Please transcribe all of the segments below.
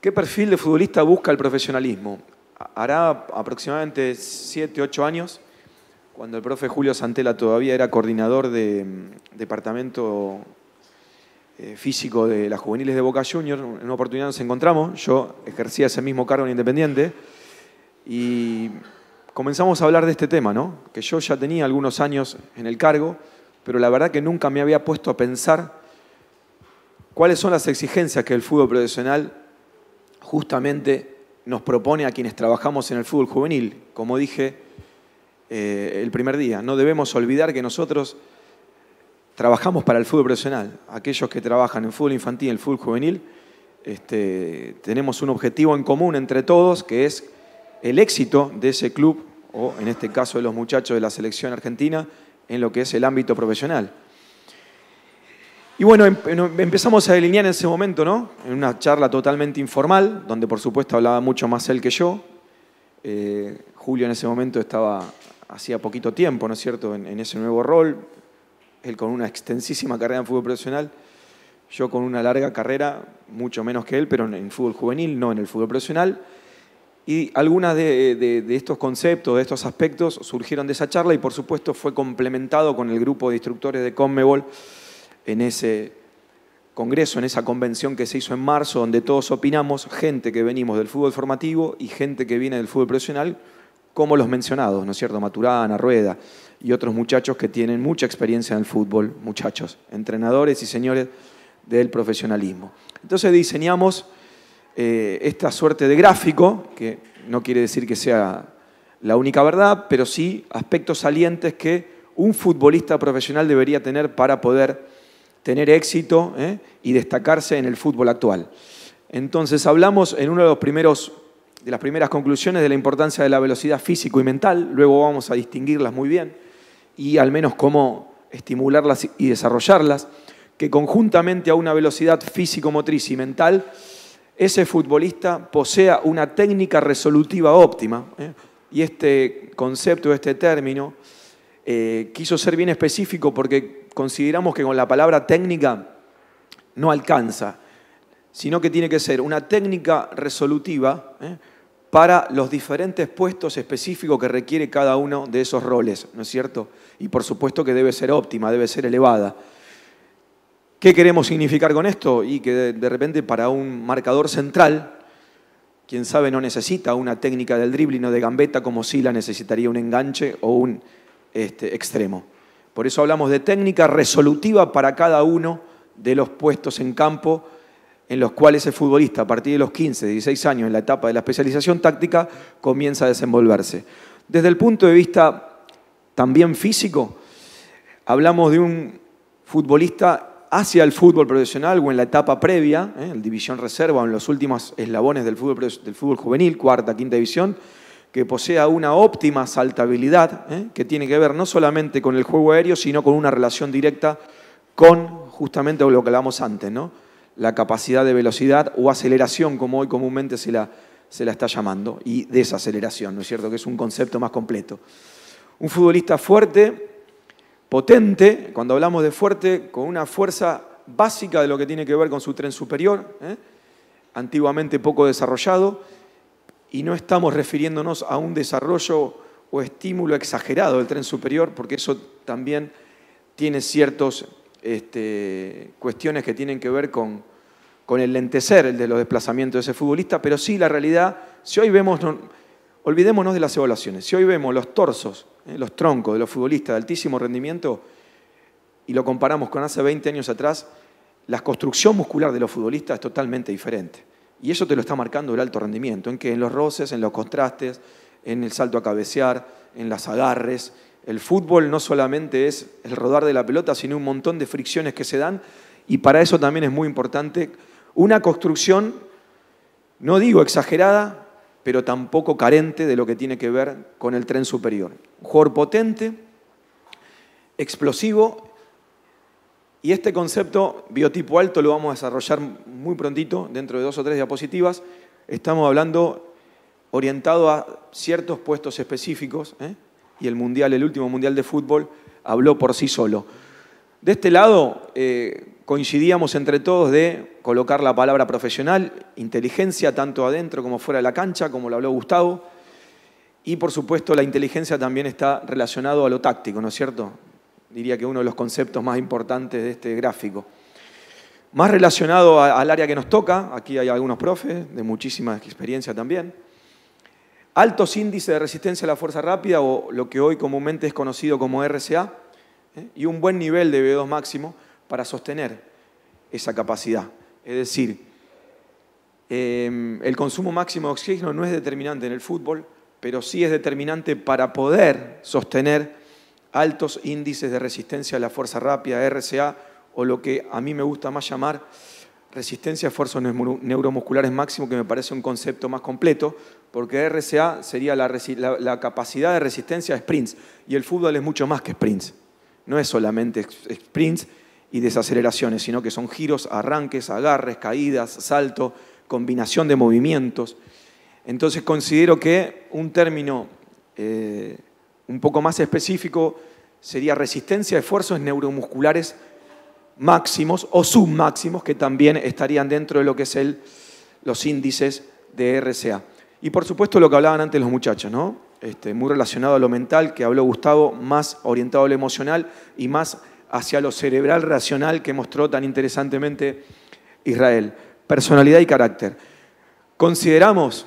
¿Qué perfil de futbolista busca el profesionalismo? Hará aproximadamente 7, 8 años, cuando el profe Julio Santella todavía era coordinador de departamento físico de las juveniles de Boca Juniors, en una oportunidad nos encontramos, yo ejercía ese mismo cargo en Independiente, y comenzamos a hablar de este tema, ¿no? Que yo ya tenía algunos años en el cargo, pero la verdad que nunca me había puesto a pensar cuáles son las exigencias que el fútbol profesional justamente nos propone a quienes trabajamos en el fútbol juvenil. Como dije el primer día, no debemos olvidar que nosotros trabajamos para el fútbol profesional. Aquellos que trabajan en fútbol infantil y el fútbol juvenil, tenemos un objetivo en común entre todos, que es el éxito de ese club, o en este caso de los muchachos de la selección argentina, en lo que es el ámbito profesional. Y bueno, empezamos a delinear en ese momento, ¿no? En una charla totalmente informal, donde por supuesto hablaba mucho más él que yo. Julio en ese momento hacía poquito tiempo, ¿no es cierto?, en ese nuevo rol. Él con una extensísima carrera en fútbol profesional, yo con una larga carrera, mucho menos que él, pero en fútbol juvenil, no en el fútbol profesional. Y algunas de estos conceptos, de estos aspectos, surgieron de esa charla y por supuesto fue complementado con el grupo de instructores de CONMEBOL en ese congreso, en esa convención que se hizo en marzo, donde todos opinamos, gente que venimos del fútbol formativo y gente que viene del fútbol profesional, como los mencionados, ¿no es cierto?, Maturana, Rueda y otros muchachos que tienen mucha experiencia en el fútbol, muchachos, entrenadores y señores del profesionalismo. Entonces diseñamos esta suerte de gráfico, que no quiere decir que sea la única verdad, pero sí aspectos salientes que un futbolista profesional debería tener para poder tener éxito y destacarse en el fútbol actual. Entonces hablamos en uno de las primeras conclusiones de la importancia de la velocidad físico y mental, luego vamos a distinguirlas muy bien y al menos cómo estimularlas y desarrollarlas, que conjuntamente a una velocidad físico-motriz y mental, ese futbolista posea una técnica resolutiva óptima. Y este concepto, este término, quiso ser bien específico porque consideramos que con la palabra técnica no alcanza, sino que tiene que ser una técnica resolutiva para los diferentes puestos específicos que requiere cada uno de esos roles, ¿no es cierto? Y por supuesto que debe ser óptima, debe ser elevada. ¿Qué queremos significar con esto? Y que de repente para un marcador central, quién sabe, no necesita una técnica del dribbling o de gambeta como sí la necesitaría un enganche o un extremo. Por eso hablamos de técnica resolutiva para cada uno de los puestos en campo en los cuales el futbolista a partir de los 15, 16 años en la etapa de la especialización táctica comienza a desenvolverse. Desde el punto de vista también físico, hablamos de un futbolista hacia el fútbol profesional o en la etapa previa, en división reserva o en los últimos eslabones del fútbol juvenil, cuarta, quinta división, que posea una óptima saltabilidad, que tiene que ver no solamente con el juego aéreo, sino con una relación directa con justamente lo que hablamos antes, ¿no? La capacidad de velocidad o aceleración, como hoy comúnmente se la está llamando, y desaceleración, ¿no es cierto?, que es un concepto más completo. Un futbolista fuerte, potente, cuando hablamos de fuerte, con una fuerza básica de lo que tiene que ver con su tren superior, antiguamente poco desarrollado, y no estamos refiriéndonos a un desarrollo o estímulo exagerado del tren superior, porque eso también tiene ciertas cuestiones que tienen que ver con el lentecer de los desplazamientos de ese futbolista, pero sí la realidad, si hoy vemos, olvidémonos de las evaluaciones, si hoy vemos los torsos, los troncos de los futbolistas de altísimo rendimiento y lo comparamos con hace 20 años atrás, la construcción muscular de los futbolistas es totalmente diferente. Y eso te lo está marcando el alto rendimiento, en que en los roces, en los contrastes, en el salto a cabecear, en las agarres. El fútbol no solamente es el rodar de la pelota, sino un montón de fricciones que se dan, y para eso también es muy importante una construcción, no digo exagerada, pero tampoco carente de lo que tiene que ver con el tren superior. Un jugador potente, explosivo, y este concepto biotipo alto lo vamos a desarrollar muy prontito, dentro de 2 o 3 diapositivas. Estamos hablando orientado a ciertos puestos específicos, y el último mundial de fútbol, habló por sí solo. De este lado, coincidíamos entre todos de colocar la palabra profesional, inteligencia, tanto adentro como fuera de la cancha, como lo habló Gustavo. Y por supuesto la inteligencia también está relacionado a lo táctico, ¿no es cierto? Diría que uno de los conceptos más importantes de este gráfico. Más relacionado al área que nos toca, aquí hay algunos profes de muchísima experiencia también. Altos índices de resistencia a la fuerza rápida, o lo que hoy comúnmente es conocido como RCA, y un buen nivel de VO2 máximo para sostener esa capacidad. Es decir, el consumo máximo de oxígeno no es determinante en el fútbol, pero sí es determinante para poder sostener altos índices de resistencia a la fuerza rápida, RCA, o lo que a mí me gusta más llamar resistencia a esfuerzos neuromusculares máximos, que me parece un concepto más completo, porque RCA sería la capacidad de resistencia a sprints, y el fútbol es mucho más que sprints. No es solamente sprints y desaceleraciones, sino que son giros, arranques, agarres, caídas, salto, combinación de movimientos. Entonces considero que un término un poco más específico sería resistencia a esfuerzos neuromusculares máximos o submáximos, que también estarían dentro de lo que es los índices de RCA. Y por supuesto lo que hablaban antes los muchachos, ¿no? Muy relacionado a lo mental, que habló Gustavo, más orientado a lo emocional y más hacia lo cerebral racional que mostró tan interesantemente Israel. Personalidad y carácter. Consideramos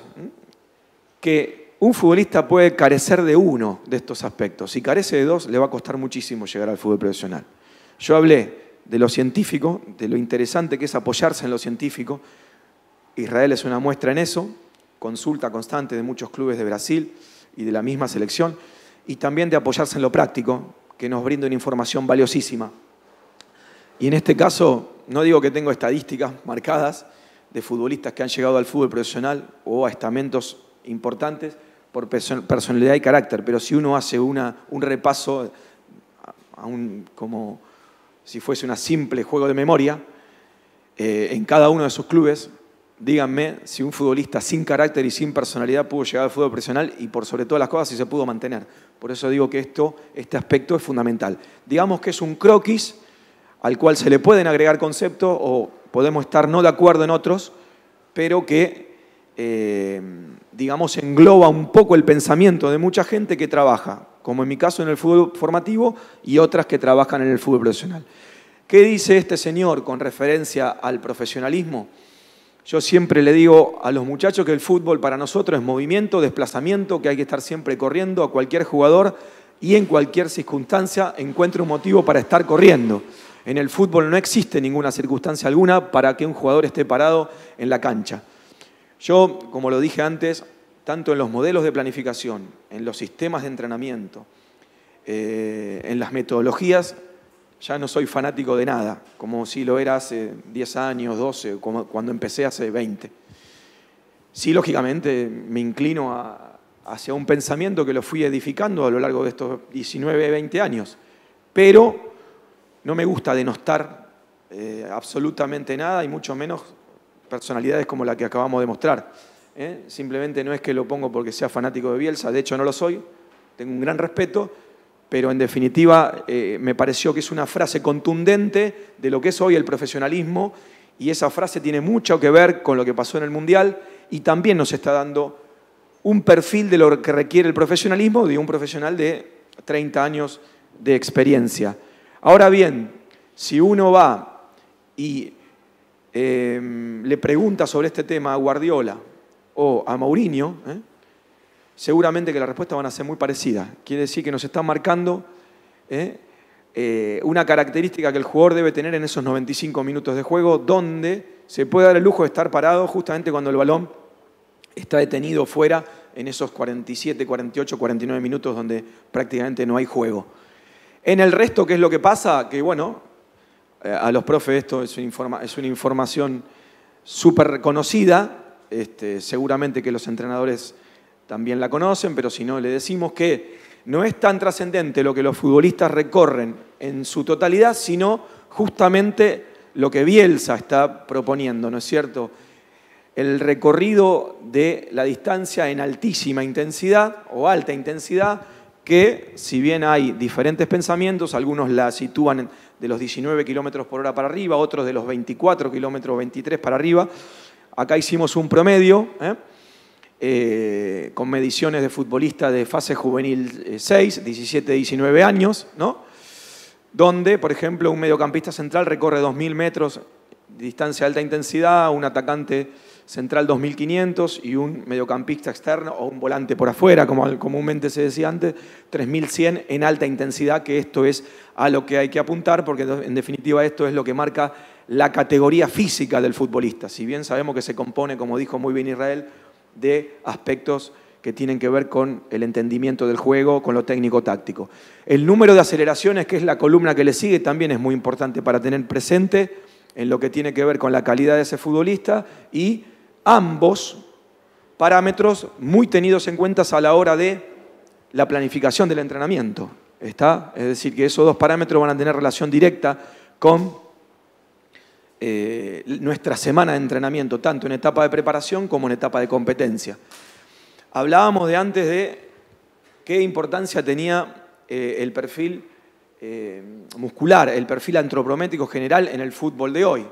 que un futbolista puede carecer de uno de estos aspectos. Si carece de dos, le va a costar muchísimo llegar al fútbol profesional. Yo hablé de lo científico, de lo interesante que es apoyarse en lo científico. Israel es una muestra en eso, consulta constante de muchos clubes de Brasil y de la misma selección, y también de apoyarse en lo práctico, que nos brinda una información valiosísima. Y en este caso, no digo que tengo estadísticas marcadas de futbolistas que han llegado al fútbol profesional o a estamentos importantes por personalidad y carácter, pero si uno hace un repaso, como si fuese un simple juego de memoria, en cada uno de sus clubes, díganme si un futbolista sin carácter y sin personalidad pudo llegar al fútbol profesional, y por sobre todas las cosas si se pudo mantener. Por eso digo que este aspecto es fundamental. Digamos que es un croquis al cual se le pueden agregar conceptos o podemos estar no de acuerdo en otros, pero que, digamos, engloba un poco el pensamiento de mucha gente que trabaja, como en mi caso en el fútbol formativo y otras que trabajan en el fútbol profesional. ¿Qué dice este señor con referencia al profesionalismo? Yo siempre le digo a los muchachos que el fútbol para nosotros es movimiento, desplazamiento, que hay que estar siempre corriendo. A cualquier jugador y en cualquier circunstancia encuentre un motivo para estar corriendo. En el fútbol no existe ninguna circunstancia alguna para que un jugador esté parado en la cancha. Yo, como lo dije antes, tanto en los modelos de planificación, en los sistemas de entrenamiento, en las metodologías, ya no soy fanático de nada, como si lo era hace 10 años, 12, como cuando empecé hace 20. Sí, lógicamente, me inclino hacia un pensamiento que lo fui edificando a lo largo de estos 19, 20 años, pero no me gusta denostar absolutamente nada, y mucho menos personalidades como la que acabamos de mostrar. Simplemente no es que lo pongo porque sea fanático de Bielsa, de hecho no lo soy, tengo un gran respeto, pero en definitiva me pareció que es una frase contundente de lo que es hoy el profesionalismo, y esa frase tiene mucho que ver con lo que pasó en el Mundial, y también nos está dando un perfil de lo que requiere el profesionalismo de un profesional de 30 años de experiencia. Ahora bien, si uno va y le pregunta sobre este tema a Guardiola o a Mourinho, seguramente que las respuestas van a ser muy parecidas. Quiere decir que nos están marcando una característica que el jugador debe tener en esos 95 minutos de juego, donde se puede dar el lujo de estar parado justamente cuando el balón está detenido fuera, en esos 47, 48, 49 minutos donde prácticamente no hay juego. En el resto, ¿qué es lo que pasa? Que bueno, a los profes esto es una información súper reconocida, seguramente que los entrenadores también la conocen, pero si no, le decimos que no es tan trascendente lo que los futbolistas recorren en su totalidad, sino justamente lo que Bielsa está proponiendo, ¿no es cierto? El recorrido de la distancia en altísima intensidad o alta intensidad, que si bien hay diferentes pensamientos, algunos la sitúan de los 19 kilómetros por hora para arriba, otros de los 24 kilómetros, 23 para arriba. Acá hicimos un promedio, con mediciones de futbolistas de fase juvenil 6, 17, 19 años, ¿no? Donde, por ejemplo, un mediocampista central recorre 2.000 metros de distancia de alta intensidad, un atacante central 2.500 y un mediocampista externo o un volante por afuera, como comúnmente se decía antes, 3.100 en alta intensidad, que esto es a lo que hay que apuntar, porque en definitiva esto es lo que marca la categoría física del futbolista. Si bien sabemos que se compone, como dijo muy bien Israel, de aspectos que tienen que ver con el entendimiento del juego, con lo técnico-táctico. El número de aceleraciones, que es la columna que le sigue, también es muy importante para tener presente en lo que tiene que ver con la calidad de ese futbolista, y ambos parámetros muy tenidos en cuenta a la hora de la planificación del entrenamiento. ¿Está? Es decir, que esos dos parámetros van a tener relación directa con nuestra semana de entrenamiento, tanto en etapa de preparación como en etapa de competencia. Hablábamos de antes de qué importancia tenía el perfil muscular, el perfil antropométrico general en el fútbol de hoy.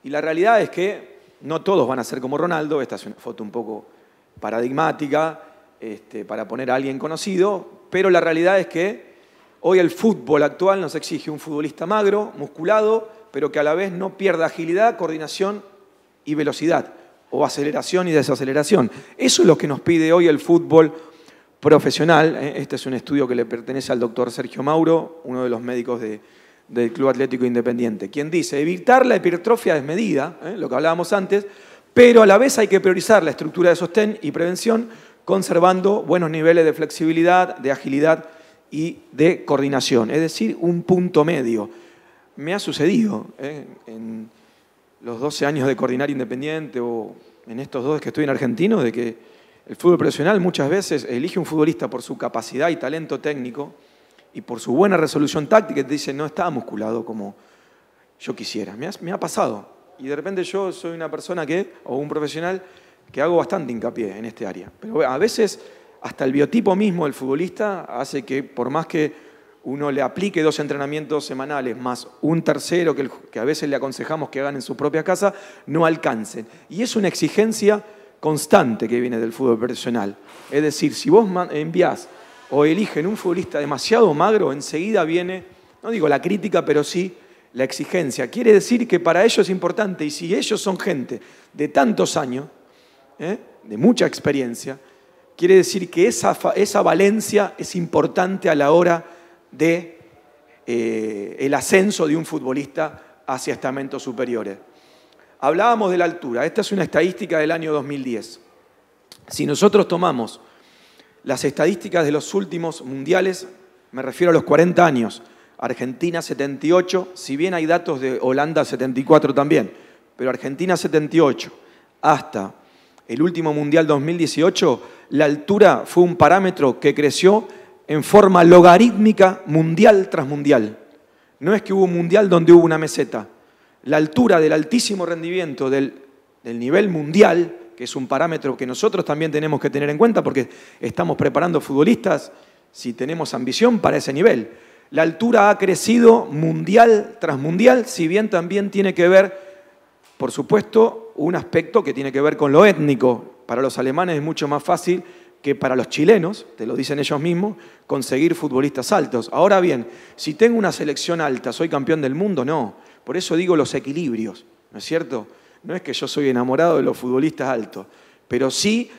Y la realidad es que no todos van a ser como Ronaldo. Esta es una foto un poco paradigmática para poner a alguien conocido, pero la realidad es que hoy el fútbol actual nos exige un futbolista magro, musculado, pero que a la vez no pierda agilidad, coordinación y velocidad, o aceleración y desaceleración. Eso es lo que nos pide hoy el fútbol profesional. Este es un estudio que le pertenece al doctor Sergio Mauro, uno de los médicos del Club Atlético Independiente, quien dice: evitar la hipertrofia desmedida, lo que hablábamos antes, pero a la vez hay que priorizar la estructura de sostén y prevención, conservando buenos niveles de flexibilidad, de agilidad y de coordinación, es decir, un punto medio. Me ha sucedido en los 12 años de coordinar Independiente o en estos 2 que estoy en Argentino, de que el fútbol profesional muchas veces elige un futbolista por su capacidad y talento técnico y por su buena resolución táctica, y te dice: no está musculado como yo quisiera. Me ha pasado. Y de repente yo soy una persona o un profesional que hago bastante hincapié en este área. Pero a veces hasta el biotipo mismo del futbolista hace que, por más que uno le aplique 2 entrenamientos semanales más un tercero que a veces le aconsejamos que hagan en su propia casa, no alcancen. Y es una exigencia constante que viene del fútbol profesional. Es decir, si vos enviás o eligen un futbolista demasiado magro, enseguida viene, no digo la crítica, pero sí la exigencia. Quiere decir que para ellos es importante, y si ellos son gente de tantos años, de mucha experiencia, quiere decir que esa valencia es importante a la hora de el ascenso de un futbolista hacia estamentos superiores. Hablábamos de la altura. Esta es una estadística del año 2010. Si nosotros tomamos las estadísticas de los últimos mundiales, me refiero a los 40 años, Argentina 78, si bien hay datos de Holanda 74 también, pero Argentina 78 hasta el último mundial 2018, la altura fue un parámetro que creció en forma logarítmica mundial tras mundial. No es que hubo un mundial donde hubo una meseta. La altura del altísimo rendimiento del nivel mundial, que es un parámetro que nosotros también tenemos que tener en cuenta porque estamos preparando futbolistas, si tenemos ambición, para ese nivel. La altura ha crecido mundial tras mundial, si bien también tiene que ver, por supuesto, un aspecto que tiene que ver con lo étnico. Para los alemanes es mucho más fácil que para los chilenos, te lo dicen ellos mismos, conseguir futbolistas altos. Ahora bien, si tengo una selección alta, ¿soy campeón del mundo? No. Por eso digo los equilibrios, ¿no es cierto? No es que yo soy enamorado de los futbolistas altos, pero sí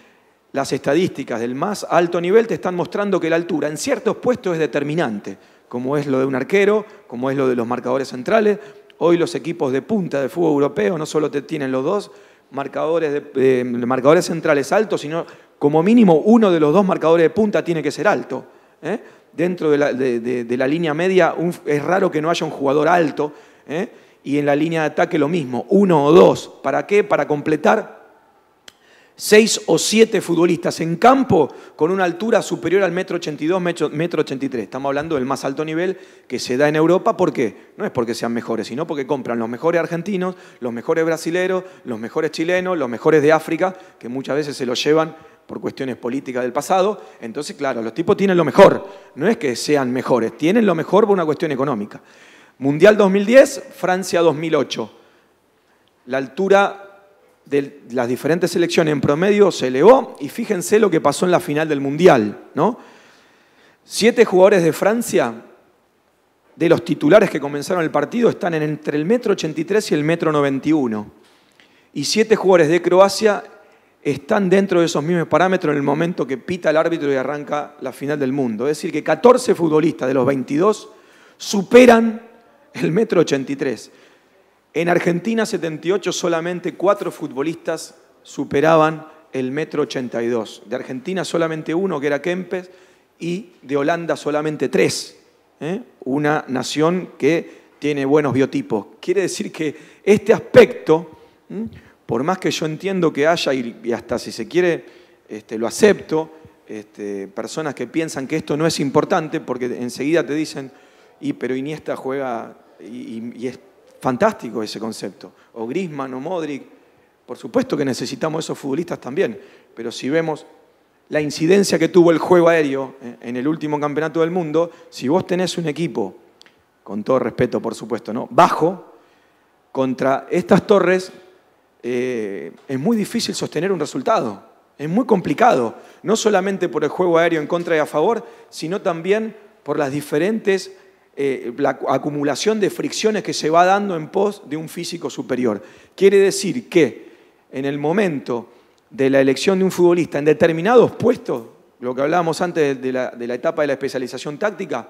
las estadísticas del más alto nivel te están mostrando que la altura en ciertos puestos es determinante, como es lo de un arquero, como es lo de los marcadores centrales. Hoy los equipos de punta de fútbol europeo no solo tienen los 2 marcadores centrales altos, sino como mínimo uno de los 2 marcadores de punta tiene que ser alto. Dentro de la línea media es raro que no haya un jugador alto, y en la línea de ataque lo mismo, 1 o 2. ¿Para qué? Para completar 6 o 7 futbolistas en campo con una altura superior al 1,82 m, 1,83 m. Estamos hablando del más alto nivel que se da en Europa. ¿Por qué? No es porque sean mejores, sino porque compran los mejores argentinos, los mejores brasileros, los mejores chilenos, los mejores de África, que muchas veces se los llevan por cuestiones políticas del pasado. Entonces, claro, los tipos tienen lo mejor. No es que sean mejores, tienen lo mejor por una cuestión económica. Mundial 2010, Francia 2008. La altura de las diferentes selecciones en promedio se elevó y fíjense lo que pasó en la final del Mundial, ¿no? 7 jugadores de Francia, de los titulares que comenzaron el partido, están entre el 1,83 m y el 1,91 m. Y 7 jugadores de Croacia están dentro de esos mismos parámetros en el momento que pita el árbitro y arranca la final del mundo. Es decir, que 14 futbolistas de los 22 superan el 1,83 m. En Argentina 78 solamente 4 futbolistas superaban el 1,82 m. De Argentina solamente uno, que era Kempes, y de Holanda solamente 3. Una nación que tiene buenos biotipos. Quiere decir que este aspecto, por más que yo entiendo que haya, y hasta si se quiere lo acepto, personas que piensan que esto no es importante, porque enseguida te dicen, pero Iniesta juega, y es fantástico ese concepto, o Griezmann o Modric, por supuesto que necesitamos esos futbolistas también, pero si vemos la incidencia que tuvo el juego aéreo en el último campeonato del mundo, si vos tenés un equipo, con todo respeto por supuesto, ¿no?, bajo, contra estas torres, es muy difícil sostener un resultado, es muy complicado, no solamente por el juego aéreo en contra y a favor, sino también por las diferentes, la acumulación de fricciones que se va dando en pos de un físico superior. Quiere decir que en el momento de la elección de un futbolista en determinados puestos, lo que hablábamos antes de la etapa de la especialización táctica,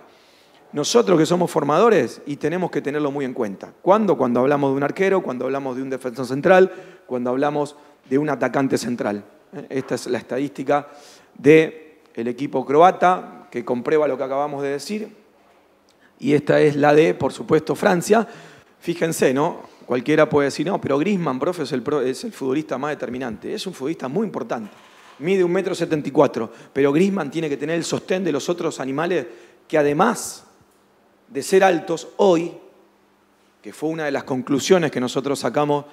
nosotros que somos formadores y tenemos que tenerlo muy en cuenta. ¿Cuándo? Cuando hablamos de un arquero, cuando hablamos de un defensor central, cuando hablamos de un atacante central. Esta es la estadística del equipo croata, que comprueba lo que acabamos de decir. Y esta es la de, por supuesto, Francia. Fíjense, ¿no? Cualquiera puede decir, no, pero Griezmann, profe, es el futbolista más determinante. Es un futbolista muy importante. Mide 1,74 m, pero Griezmann tiene que tener el sostén de los otros animales que, además de ser altos, hoy, que fue una de las conclusiones que nosotros sacamos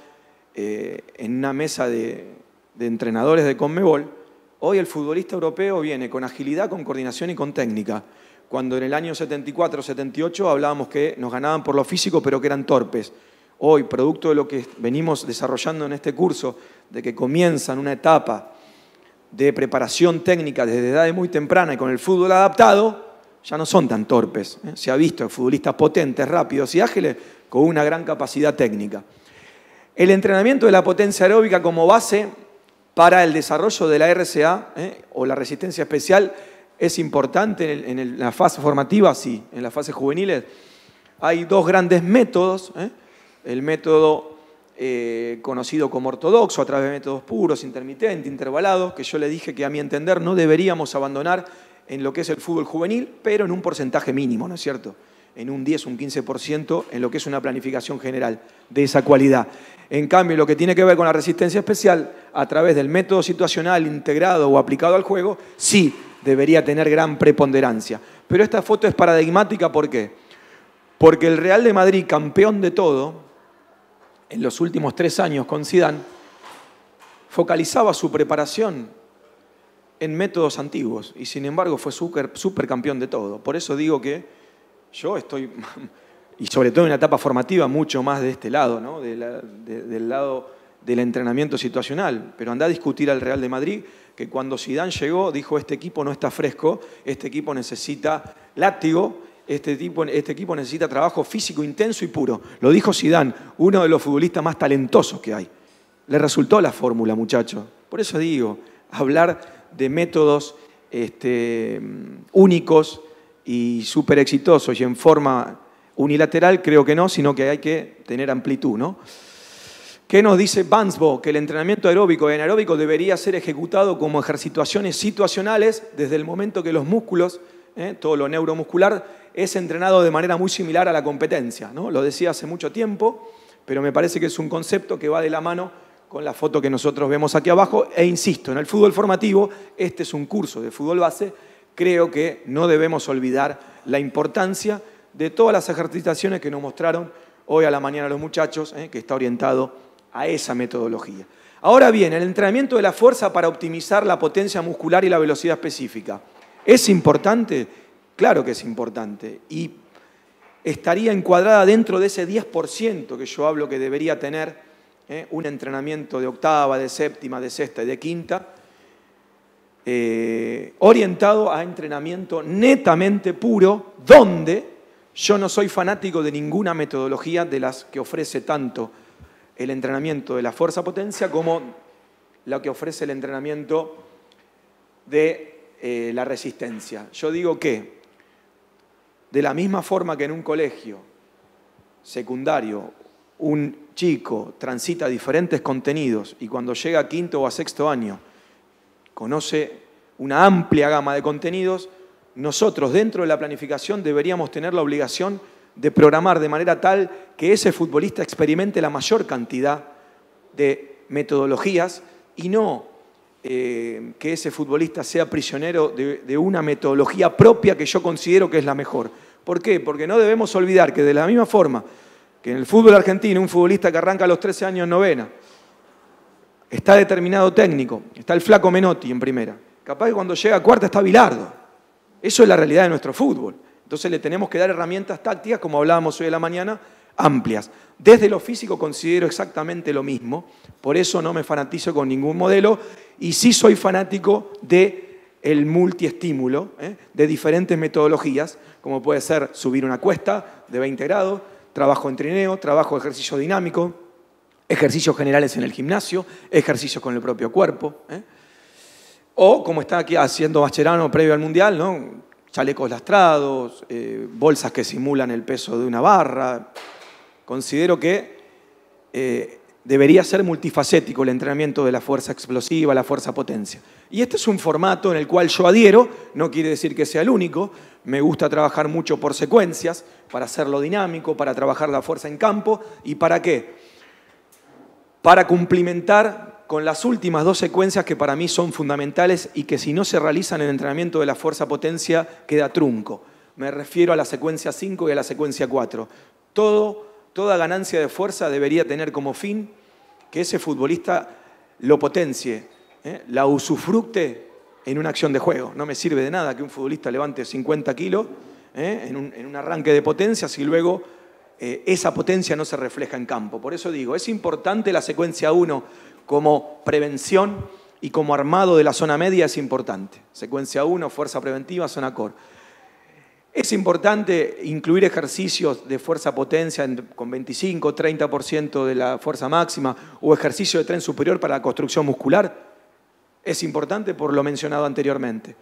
en una mesa de entrenadores de Conmebol, hoy el futbolista europeo viene con agilidad, con coordinación y con técnica. Cuando en el año 74, 78 hablábamos que nos ganaban por lo físico, pero que eran torpes. Hoy, producto de lo que venimos desarrollando en este curso, de que comienzan una etapa de preparación técnica desde edades muy tempranas y con el fútbol adaptado, ya no son tan torpes. Se ha visto futbolistas potentes, rápidos y ágiles con una gran capacidad técnica. El entrenamiento de la potencia aeróbica como base para el desarrollo de la RCA o la resistencia especial es importante en la fase formativa, sí, en las fases juveniles. Hay 2 grandes métodos. El método conocido como ortodoxo, a través de métodos puros, intermitentes, intervalados, que yo le dije que a mi entender no deberíamos abandonar en lo que es el fútbol juvenil, pero en un porcentaje mínimo, ¿no es cierto? En un 10, un 15% en lo que es una planificación general de esa cualidad. En cambio, lo que tiene que ver con la resistencia especial, a través del método situacional integrado o aplicado al juego, sí debería tener gran preponderancia. Pero esta foto es paradigmática, ¿por qué? Porque el Real de Madrid, campeón de todo, en los últimos 3 años con Zidane, focalizaba su preparación en métodos antiguos y sin embargo fue supercampeón de todo. Por eso digo que yo estoy, y sobre todo en una etapa formativa, mucho más de este lado, ¿no? Del lado del entrenamiento situacional. Pero anda a discutir al Real de Madrid, que cuando Zidane llegó dijo: este equipo no está fresco, este equipo necesita látigo, este equipo necesita trabajo físico intenso y puro. Lo dijo Zidane, uno de los futbolistas más talentosos que hay. Le resultó la fórmula, muchachos. Por eso digo, hablar de métodos únicos y súper exitosos y en forma unilateral, creo que no, sino que hay que tener amplitud, ¿no? ¿Qué nos dice Bansbo? Que el entrenamiento aeróbico y anaeróbico debería ser ejecutado como ejercitaciones situacionales desde el momento que los músculos, todo lo neuromuscular, es entrenado de manera muy similar a la competencia, ¿no? Lo decía hace mucho tiempo, pero me parece que es un concepto que va de la mano con la foto que nosotros vemos aquí abajo. E insisto, en el fútbol formativo, este es un curso de fútbol base, creo que no debemos olvidar la importancia de todas las ejercitaciones que nos mostraron hoy a la mañana los muchachos, que está orientado a esa metodología. Ahora bien, el entrenamiento de la fuerza para optimizar la potencia muscular y la velocidad específica. ¿Es importante? Claro que es importante. Y estaría encuadrada dentro de ese 10% que yo hablo que debería tener un entrenamiento de octava, de séptima, de sexta y de quinta, orientado a entrenamiento netamente puro, donde yo no soy fanático de ninguna metodología de las que ofrece tanto el entrenamiento de la fuerza-potencia como lo que ofrece el entrenamiento de la resistencia. Yo digo que, de la misma forma que en un colegio secundario un chico transita diferentes contenidos y cuando llega a quinto o a sexto año conoce una amplia gama de contenidos, nosotros dentro de la planificación deberíamos tener la obligación de programar de manera tal que ese futbolista experimente la mayor cantidad de metodologías y no que ese futbolista sea prisionero de una metodología propia que yo considero que es la mejor. ¿Por qué? Porque no debemos olvidar que de la misma forma que en el fútbol argentino un futbolista que arranca a los 13 años en novena está determinado técnico, está el flaco Menotti en primera, capaz que cuando llega a cuarta está Bilardo. Eso es la realidad de nuestro fútbol. Entonces le tenemos que dar herramientas tácticas, como hablábamos hoy de la mañana, amplias. Desde lo físico considero exactamente lo mismo, por eso no me fanatizo con ningún modelo y sí soy fanático del multiestímulo, de diferentes metodologías, como puede ser subir una cuesta de 20 grados, trabajo en trineo, trabajo de ejercicio dinámico, ejercicios generales en el gimnasio, ejercicios con el propio cuerpo, o como está aquí haciendo Mascherano previo al Mundial, ¿no? Chalecos lastrados, bolsas que simulan el peso de una barra. Considero que debería ser multifacético el entrenamiento de la fuerza explosiva, la fuerza potencia. Y este es un formato en el cual yo adhiero, no quiere decir que sea el único, me gusta trabajar mucho por secuencias, para hacerlo dinámico, para trabajar la fuerza en campo, ¿y para qué? Para cumplimentar con las últimas dos secuencias que para mí son fundamentales y que si no se realizan en el entrenamiento de la fuerza-potencia queda trunco. Me refiero a la secuencia 5 y a la secuencia 4. Toda ganancia de fuerza debería tener como fin que ese futbolista lo potencie, la usufructe en una acción de juego. No me sirve de nada que un futbolista levante 50 kilos en un arranque de potencia si luego esa potencia no se refleja en campo. Por eso digo, es importante la secuencia 1 como prevención y como armado de la zona media es importante. Secuencia 1, fuerza preventiva, zona core. Es importante incluir ejercicios de fuerza-potencia con 25-30% de la fuerza máxima o ejercicio de tren superior para la construcción muscular. Es importante por lo mencionado anteriormente.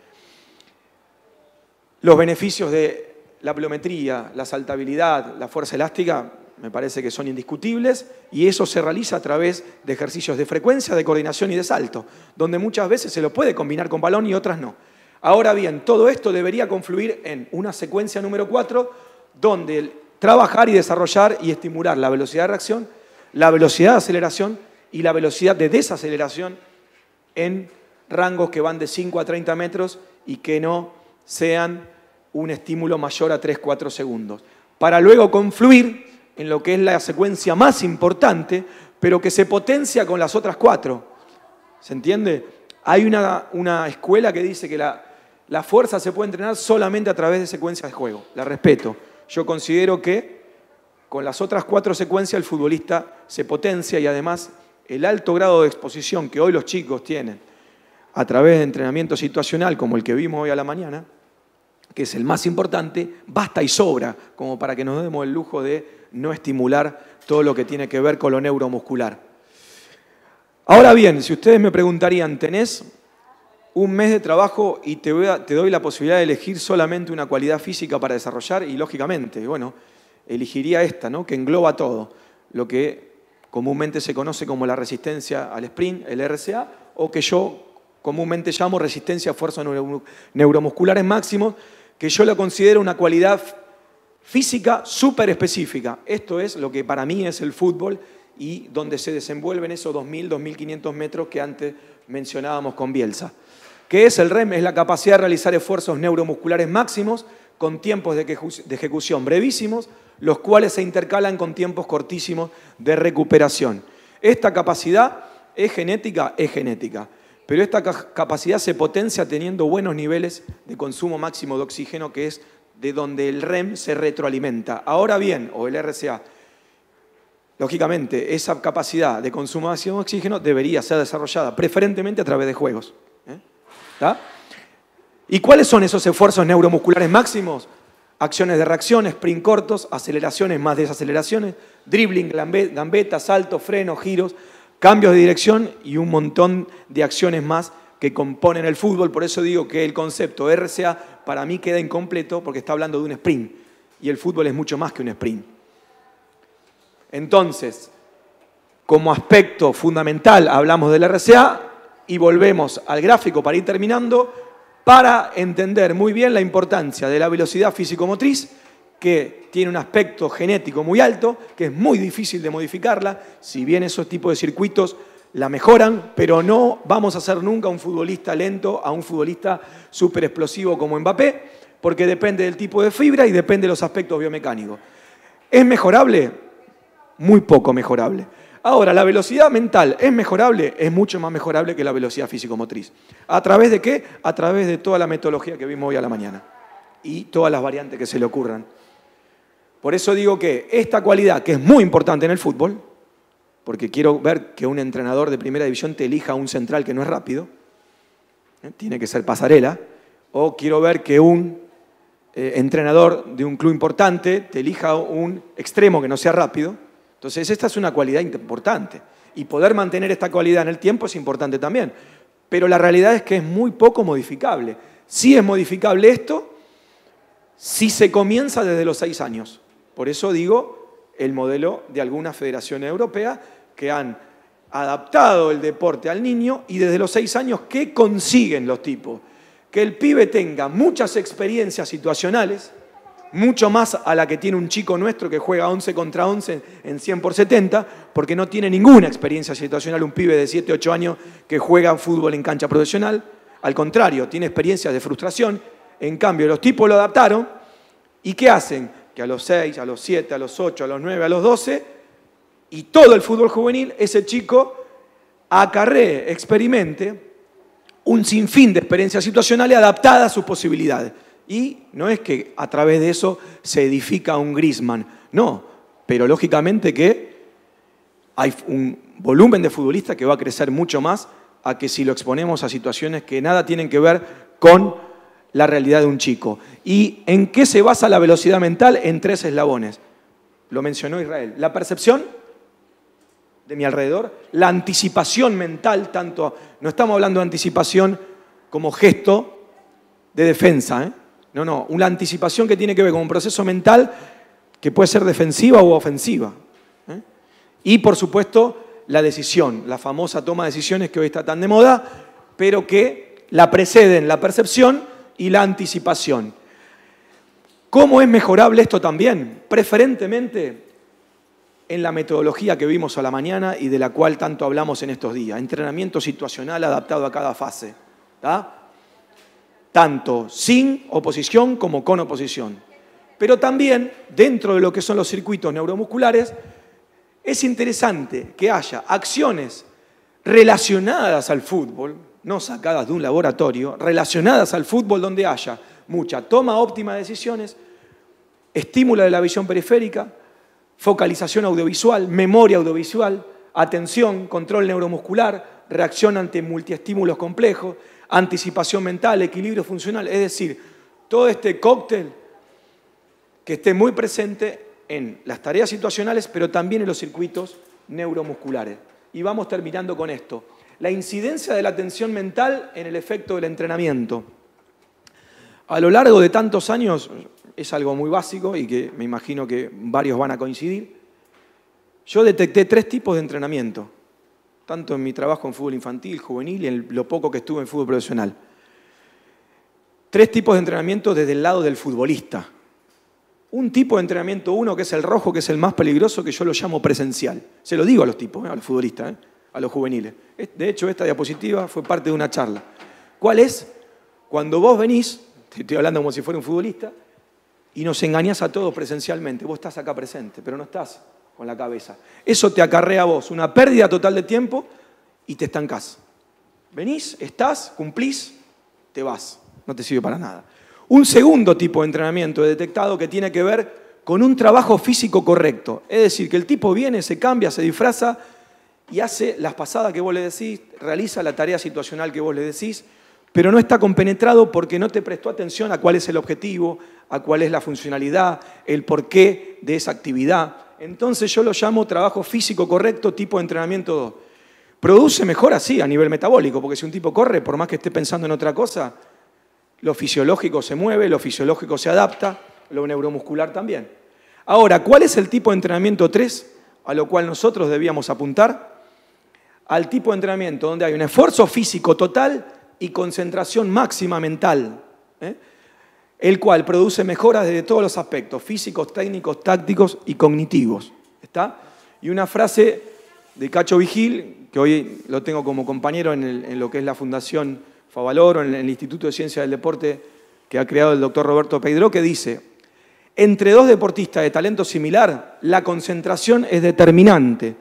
Los beneficios de la pliometría, la saltabilidad, la fuerza elástica, me parece que son indiscutibles y eso se realiza a través de ejercicios de frecuencia, de coordinación y de salto, donde muchas veces se lo puede combinar con balón y otras no. Ahora bien, todo esto debería confluir en una secuencia número 4, donde trabajar y desarrollar y estimular la velocidad de reacción, la velocidad de aceleración y la velocidad de desaceleración en rangos que van de 5 a 30 metros y que no sean un estímulo mayor a 3-4 segundos. Para luego confluir en lo que es la secuencia más importante, pero que se potencia con las otras 4. ¿Se entiende? Hay una escuela que dice que la fuerza se puede entrenar solamente a través de secuencias de juego. La respeto. Yo considero que con las otras 4 secuencias el futbolista se potencia y además el alto grado de exposición que hoy los chicos tienen a través de entrenamiento situacional como el que vimos hoy a la mañana, que es el más importante, basta y sobra como para que nos demos el lujo de no estimular todo lo que tiene que ver con lo neuromuscular. Ahora bien, si ustedes me preguntarían, ¿tenés un mes de trabajo y te doy la posibilidad de elegir solamente una cualidad física para desarrollar? Y lógicamente, bueno, elegiría esta, ¿no? Que engloba todo, lo que comúnmente se conoce como la resistencia al sprint, el RCA, o que yo comúnmente llamo resistencia a fuerzas neuromusculares máximos, que yo la considero una cualidad física súper específica. Esto es lo que para mí es el fútbol y donde se desenvuelven esos 2.000, 2.500 metros que antes mencionábamos con Bielsa. ¿Qué es el REM? Es la capacidad de realizar esfuerzos neuromusculares máximos con tiempos de ejecución brevísimos, los cuales se intercalan con tiempos cortísimos de recuperación. Esta capacidad ¿Es genética? Es genética. Pero esta capacidad se potencia teniendo buenos niveles de consumo máximo de oxígeno, que es de donde el REM se retroalimenta. Ahora bien, o el RCA, lógicamente, esa capacidad de consumo máximo de oxígeno debería ser desarrollada preferentemente a través de juegos. ¿Está? ¿Y cuáles son esos esfuerzos neuromusculares máximos? Acciones de reacción, sprint cortos, aceleraciones más desaceleraciones, dribbling, gambeta, salto, freno, giros, cambios de dirección y un montón de acciones más que componen el fútbol. Por eso digo que el concepto RCA para mí queda incompleto porque está hablando de un sprint. Y el fútbol es mucho más que un sprint. Entonces, como aspecto fundamental hablamos del RCA y volvemos al gráfico para ir terminando, para entender muy bien la importancia de la velocidad físico-motriz, que tiene un aspecto genético muy alto, que es muy difícil de modificarla, si bien esos tipos de circuitos la mejoran, pero no vamos a hacer nunca un futbolista lento a un futbolista súper explosivo como Mbappé, porque depende del tipo de fibra y depende de los aspectos biomecánicos. ¿Es mejorable? Muy poco mejorable. Ahora, ¿la velocidad mental es mejorable? Es mucho más mejorable que la velocidad físico-motriz. ¿A través de qué? A través de toda la metodología que vimos hoy a la mañana y todas las variantes que se le ocurran. Por eso digo que esta cualidad, que es muy importante en el fútbol, porque quiero ver que un entrenador de primera división te elija un central que no es rápido, tiene que ser pasarela, o quiero ver que un entrenador de un club importante te elija un extremo que no sea rápido. Entonces esta es una cualidad importante y poder mantener esta cualidad en el tiempo es importante también, pero la realidad es que es muy poco modificable. Sí es modificable esto si se comienza desde los 6 años. Por eso digo el modelo de algunas federaciones europeas que han adaptado el deporte al niño y desde los 6 años, ¿qué consiguen los tipos? Que el pibe tenga muchas experiencias situacionales, mucho más a la que tiene un chico nuestro que juega 11 contra 11 en 100 por 70, porque no tiene ninguna experiencia situacional un pibe de 7, 8 años que juega fútbol en cancha profesional. Al contrario, tiene experiencias de frustración. En cambio, los tipos lo adaptaron. ¿Y qué hacen? Que a los 6, a los 7, a los 8, a los 9, a los 12, y todo el fútbol juvenil, ese chico acarree, experimente un sinfín de experiencias situacionales adaptadas a sus posibilidades. Y no es que a través de eso se edifica un Griezmann, no, pero lógicamente que hay un volumen de futbolistas que va a crecer mucho más a que si lo exponemos a situaciones que nada tienen que ver con la realidad de un chico. ¿Y en qué se basa la velocidad mental? En 3 eslabones. Lo mencionó Israel. La percepción de mi alrededor, la anticipación mental, tanto, no estamos hablando de anticipación como gesto de defensa, No, una anticipación que tiene que ver con un proceso mental que puede ser defensiva u ofensiva. Y, por supuesto, la decisión, la famosa toma de decisiones que hoy está tan de moda, pero que la preceden la percepción y la anticipación. ¿Cómo es mejorable esto también? Preferentemente en la metodología que vimos a la mañana y de la cual tanto hablamos en estos días. Entrenamiento situacional adaptado a cada fase. Tanto sin oposición como con oposición. Pero también, dentro de lo que son los circuitos neuromusculares, es interesante que haya acciones relacionadas al fútbol, no sacadas de un laboratorio, relacionadas al fútbol donde haya mucha toma óptima de decisiones, estímulo de la visión periférica, focalización audiovisual, memoria audiovisual, atención, control neuromuscular, reacción ante multiestímulos complejos, anticipación mental, equilibrio funcional, es decir, todo este cóctel que esté muy presente en las tareas situacionales, pero también en los circuitos neuromusculares. Y vamos terminando con esto. La incidencia de la atención mental en el efecto del entrenamiento. A lo largo de tantos años, es algo muy básico y que me imagino que varios van a coincidir, yo detecté 3 tipos de entrenamiento, tanto en mi trabajo en fútbol infantil, juvenil y en lo poco que estuve en fútbol profesional. 3 tipos de entrenamiento desde el lado del futbolista. Un tipo de entrenamiento, uno que es el rojo, que es el más peligroso, que yo lo llamo presencial. Se lo digo a los tipos, a los futbolistas, a los juveniles. De hecho, esta diapositiva fue parte de una charla. ¿Cuál es? Cuando vos venís, te estoy hablando como si fuera un futbolista, y nos engañás a todos presencialmente. Vos estás acá presente, pero no estás con la cabeza. Eso te acarrea a vos una pérdida total de tiempo y te estancás. Venís, estás, cumplís, te vas. No te sirve para nada. Un segundo tipo de entrenamiento he detectado que tiene que ver con un trabajo físico correcto. Es decir, que el tipo viene, se cambia, se disfraza y hace las pasadas que vos le decís, realiza la tarea situacional que vos le decís, pero no está compenetrado porque no te prestó atención a cuál es el objetivo, a cuál es la funcionalidad, el porqué de esa actividad. Entonces yo lo llamo trabajo físico correcto, tipo de entrenamiento 2. Produce mejor así a nivel metabólico, porque si un tipo corre, por más que esté pensando en otra cosa, lo fisiológico se mueve, lo fisiológico se adapta, lo neuromuscular también. Ahora, ¿cuál es el tipo de entrenamiento 3 a lo cual nosotros debíamos apuntar? Al tipo de entrenamiento donde hay un esfuerzo físico total y concentración máxima mental, el cual produce mejoras desde todos los aspectos, físicos, técnicos, tácticos y cognitivos. ¿Está? Y una frase de Cacho Vigil, que hoy lo tengo como compañero en lo que es la Fundación Favaloro, en el Instituto de Ciencia del Deporte que ha creado el doctor Roberto Peidró, que dice: entre dos deportistas de talento similar, la concentración es determinante,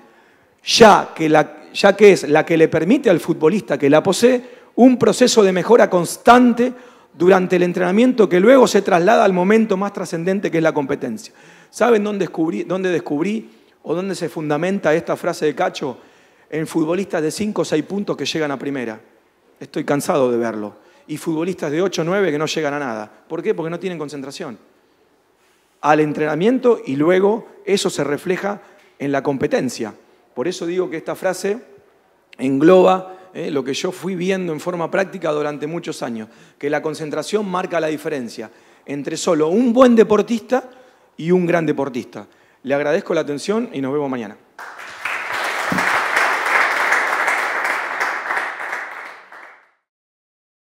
ya que es la que le permite al futbolista que la posee un proceso de mejora constante durante el entrenamiento que luego se traslada al momento más trascendente que es la competencia. ¿Saben dónde descubrí o dónde se fundamenta esta frase de Cacho? En futbolistas de 5 o 6 puntos que llegan a primera. Estoy cansado de verlo. Y futbolistas de 8 o 9 que no llegan a nada. ¿Por qué? Porque no tienen concentración. Al entrenamiento y luego eso se refleja en la competencia. Por eso digo que esta frase engloba lo que yo fui viendo en forma práctica durante muchos años, que la concentración marca la diferencia entre solo un buen deportista y un gran deportista. Le agradezco la atención y nos vemos mañana.